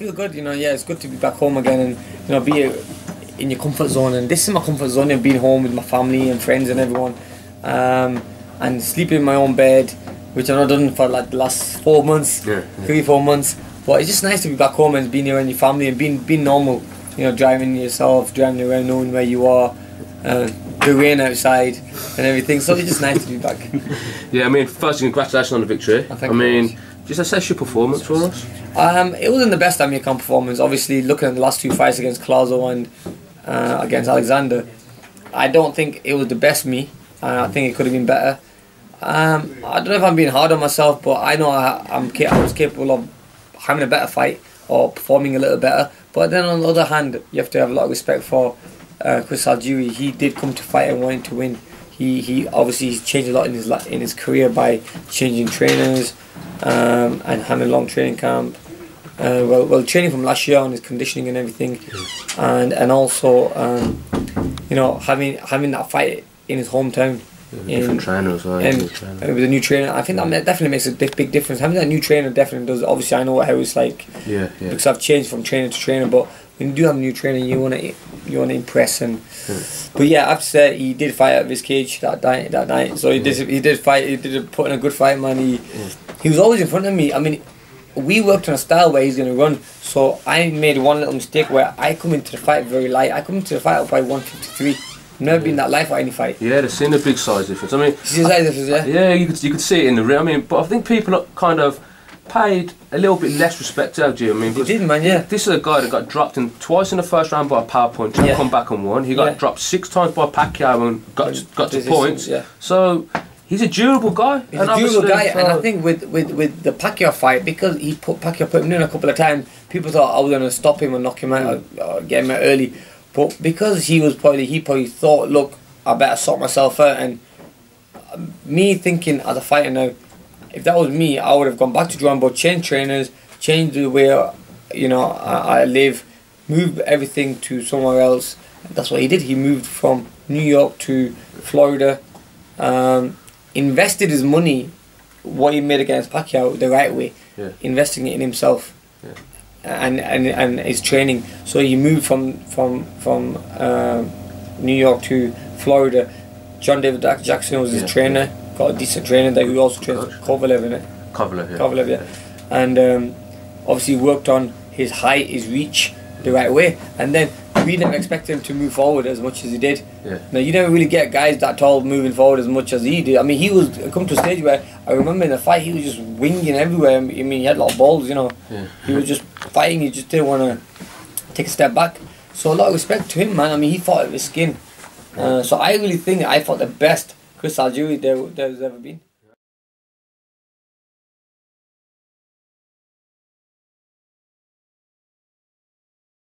feel good, you know. Yeah, it's good to be back home again and, you know, be in your comfort zone. And this is my comfort zone, of being home with my family and friends and everyone, and sleeping in my own bed, which I've not done for like the last 4 months, 3-4 months. But it's just nice to be back home and being here around your family and being normal. You know, driving yourself, driving around, knowing where you are, the rain outside and everything. So it's just nice to be back. Yeah, I mean, firstly, congratulations on the victory. I mean, just assess your performance for us. It wasn't the best Amir Khan performance. Obviously, looking at the last 2 fights against Claudio and against Alexander, I don't think it was the best me. I think it could have been better. I don't know if I'm being hard on myself, but I know I was capable of having a better fight or performing a little better. But then on the other hand, you have to have a lot of respect for Chris Algieri. He did come to fight and wanted to win. He obviously changed a lot in his career by changing trainers and having a long training camp. Well, training from last year on his conditioning and everything, and also you know, having that fight in his hometown. Different trainer as well. With a new trainer, I think that definitely makes a big difference. Having that new trainer definitely does. Obviously, I know how it's like. Because I've changed from trainer to trainer, but when you do have a new trainer, you want to impress. And but yeah, I have to say he did fight out of his cage that night. So he did fight. He did put in a good fight, man. He was always in front of me. I mean, we worked on a style where he's going to run. So I made one little mistake where I come into the fight very light. I come into the fight up by 153. Never been that light for any fight. Yeah, they've seen a big size difference. I mean, size difference, yeah. Yeah, you could see it in the ring. I mean, but I think people are kind of paid a little bit less respect to Algieri. I mean, they did, man. Yeah. This is a guy that got dropped twice in the first round by a power punch and come back and won. He got dropped 6 times by Pacquiao and got to points. Yeah. So he's a durable guy. He's a durable guy, and I think with the Pacquiao fight, because Pacquiao put him in a couple of times, people thought I was going to stop him and knock him out or get him out early. But because he probably thought, look, I better sort myself out. And me thinking as a fighter now, if that was me, I would have gone back to drawing board, changed trainers, changed the way I live, moved everything to somewhere else. That's what he did. He moved from New York to Florida, invested his money, what he made against Pacquiao, the right way, investing it in himself. And his training. So he moved from New York to Florida. John David Jackson was his trainer. Got a decent trainer there who also trains Kovalev in it. Kovalev, yeah. And obviously worked on his height, his reach, the right way. And then we never expected him to move forward as much as he did. Now you never really get guys that tall moving forward as much as he did. I mean, he was come to a stage where I remember in the fight he was just winging everywhere. I mean, he had a lot of balls, you know. He was just fighting. He just didn't want to take a step back. So a lot of respect to him, man. I mean, he fought with his skin. So I really think I fought the best Chris Algieri there's ever been.